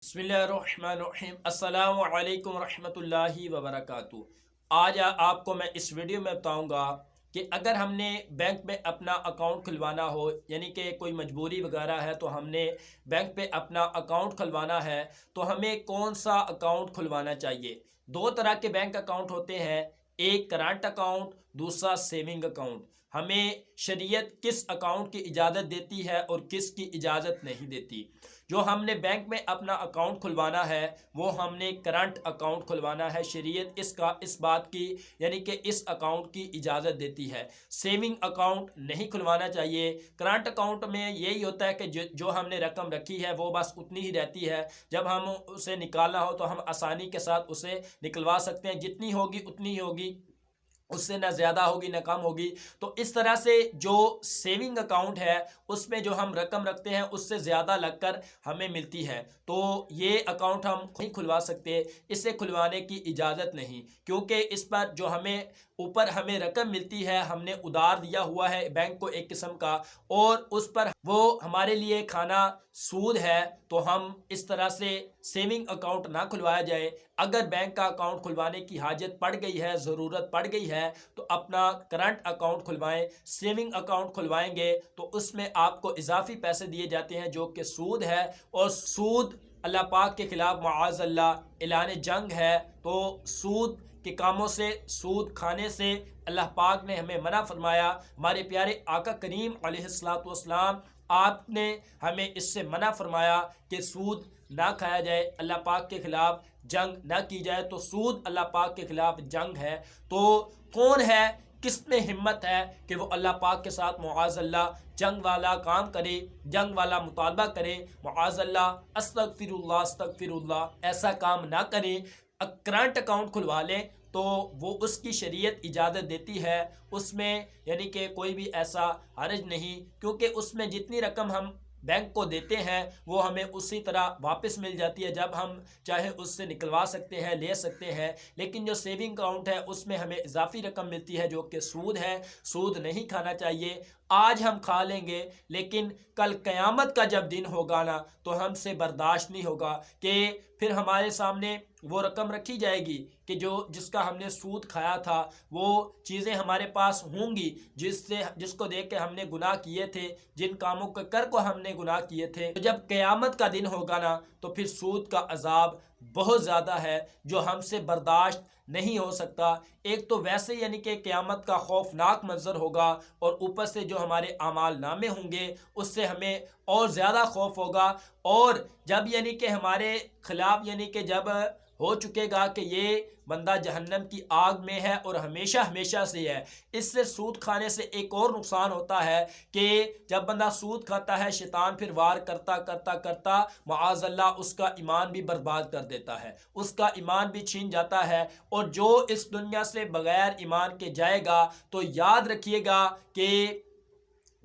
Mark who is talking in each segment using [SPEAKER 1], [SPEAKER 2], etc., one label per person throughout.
[SPEAKER 1] बिस्मिल्लाहिर्रहमानिर्रहीम अस्सलामु अलैकुम रहमतुल्लाहि वबरकातुहू। आज आपको मैं इस वीडियो में बताऊंगा कि अगर हमने बैंक में अपना अकाउंट खुलवाना हो, यानी कि कोई मजबूरी वगैरह है तो हमने बैंक पे अपना अकाउंट खुलवाना है, तो हमें कौन सा अकाउंट खुलवाना चाहिए। दो तरह के बैंक अकाउंट होते हैं, एक करंट अकाउंट, दूसरा सेविंग अकाउंट। हमें शरीयत किस अकाउंट की इजाज़त देती है और किस की इजाज़त नहीं देती। जो हमने बैंक में अपना अकाउंट खुलवाना है वो हमने करंट अकाउंट खुलवाना है। शरीयत इस बात की यानी कि इस अकाउंट की इजाज़त देती है। सेविंग अकाउंट नहीं खुलवाना चाहिए। करंट अकाउंट में यही होता है कि जो हमने रकम रखी है वो बस उतनी ही रहती है। जब हम उसे निकालना हो तो हम आसानी के साथ उसे निकलवा सकते हैं, जितनी होगी उतनी ही होगी, उससे ना ज़्यादा होगी ना कम होगी। तो इस तरह से जो सेविंग अकाउंट है उसमें जो हम रकम रखते हैं उससे ज़्यादा लगकर हमें मिलती है, तो ये अकाउंट हम नहीं खुलवा सकते। इसे खुलवाने की इजाज़त नहीं, क्योंकि इस पर जो हमें रकम मिलती है हमने उधार दिया हुआ है बैंक को एक किस्म का, और उस पर वो हमारे लिए खाना सूद है। तो हम इस तरह से सेविंग अकाउंट ना खुलवाया जाए। अगर बैंक का अकाउंट खुलवाने की हाजत पड़ गई है, ज़रूरत पड़ गई है, तो अपना करंट अकाउंट खुलवाएं। सेविंग अकाउंट खुलवाएंगे तो उसमें आपको इजाफी पैसे दिए जाते हैं जो कि सूद है, और सूद अल्लाह पाक के खिलाफ माअज़ल्लाह ऐलान जंग है। तो सूद के कामों से, सूद खाने से अल्लाह पाक ने हमें मना फरमाया। हमारे प्यारे आका करीम अलैहिस्सलातु वस्सलाम आपने हमें इससे मना फरमाया कि सूद ना खाया जाए, अल्लाह पाक के खिलाफ जंग ना की जाए। तो सूद अल्लाह पाक के खिलाफ जंग है। तो कौन है, किस में हिम्मत है कि वो अल्लाह पाक के साथ मुआज़ल्लाह जंग वाला काम करे, जंग वाला मुतालबा करे, मुआज़ल्लाह अस्तगफिरुल्लाह अस्तगफिरुल्लाह ऐसा काम ना करे। करंट अकाउंट खुलवा लें तो वो उसकी शरीयत इजाज़त देती है। उसमें यानी कि कोई भी ऐसा हर्ज नहीं, क्योंकि उसमें जितनी रकम हम बैंक को देते हैं वो हमें उसी तरह वापस मिल जाती है। जब हम चाहे उससे निकलवा सकते हैं, ले सकते हैं। लेकिन जो सेविंग अकाउंट है उसमें हमें इजाफी रकम मिलती है जो कि सूद है। सूद नहीं खाना चाहिए। आज हम खा लेंगे लेकिन कल क़यामत का जब दिन होगा ना, तो हमसे बर्दाश्त नहीं होगा कि फिर हमारे सामने वो रकम रखी जाएगी कि जिसका हमने सूद खाया था, वो चीज़ें हमारे पास होंगी जिसको देख के हमने गुनाह किए थे, जिन कामों के कर को हमने गुनाह किए थे। तो जब क़यामत का दिन होगा ना, तो फिर सूद का अजाब बहुत ज़्यादा है जो हमसे बर्दाश्त नहीं हो सकता। एक तो वैसे यानी कि क़यामत का खौफनाक मंजर होगा, और ऊपर से जो हमारे आमाल नामे होंगे उससे हमें और ज़्यादा खौफ होगा। और जब यानी कि हमारे खिलाफ यानी कि जब हो चुकेगा कि ये बंदा जहन्नम की आग में है और हमेशा हमेशा से है। इससे सूद खाने से एक और नुकसान होता है कि जब बंदा सूद खाता है, शैतान फिर वार करता करता करता माअज़ल्लाह उसका ईमान भी बर्बाद कर देता है, उसका ईमान भी छीन जाता है। और जो इस दुनिया से बगैर ईमान के जाएगा तो याद रखिएगा कि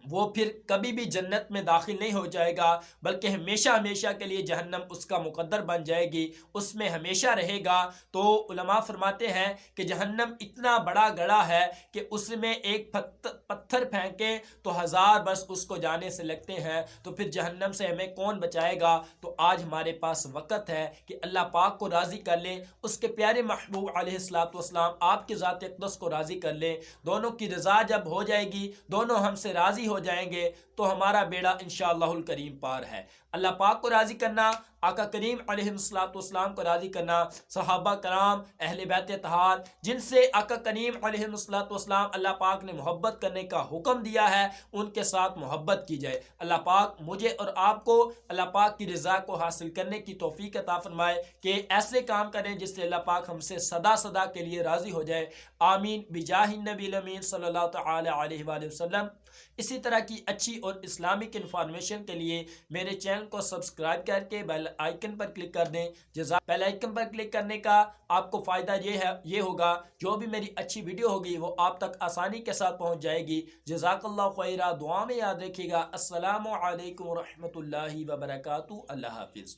[SPEAKER 1] वो फिर कभी भी जन्नत में दाखिल नहीं हो जाएगा, बल्कि हमेशा हमेशा के लिए जहन्नम उसका मुकद्दर बन जाएगी, उसमें हमेशा रहेगा। तो उलमा फरमाते हैं कि जहन्नम इतना बड़ा गड़ा है कि उसमें एक पत्थर फेंके तो 1000 बरस उसको जाने से लगते हैं। तो फिर जहन्नम से हमें कौन बचाएगा। तो आज हमारे पास वक़्त है कि अल्लाह पाक को राज़ी कर लें, उसके प्यारे महबूब अलैहिस्सलातु वस्सलाम आपके ज़ात अक़दस को राज़ी कर लें। दोनों की रज़ा जब हो जाएगी, दोनों हमसे राज़ी हो जाएंगे, तो हमारा बेड़ा इंशाअल्लाहुल करीम पार है। अल्लाह पाक को राज़ी करना, आका करीम अलैहिस्सलातु वस्सलाम को राज़ी करना, सहाबा कराम, अहले बैत तहार, जिनसे आका करीम अलैहिस्सलातु वस्सलाम अल्लाह पाक ने मोहब्बत करने का हुक्म दिया है, उनके साथ मोहब्बत की जाए। अल्लाह पाक मुझे और आपको अल्लाह पाक की रज़ा को हासिल करने की तौफीक अता फरमाए कि ऐसे काम करें जिससे अल्लाह पाक हमसे सदा सदा के लिए राज़ी हो जाए। आमीन बिजाहि नबी अमीन सल्लल्लाहु तआला अलैहि वसल्लम। इसी तरह की अच्छी और इस्लामिक इन्फॉर्मेशन के लिए मेरे चैनल को सब्सक्राइब करके बेल आइकन पर क्लिक कर दें। बेल आइकन पर क्लिक करने का आपको फ़ायदा ये होगा, जो भी मेरी अच्छी वीडियो होगी वो आप तक आसानी के साथ पहुंच जाएगी। जज़ाकल्लाहु खैरा। दुआ में याद रखिएगा। अस्सलामु अलैकुम रहमतुल्लाहि व बरकातुहू। अल्लाह हाफिज़।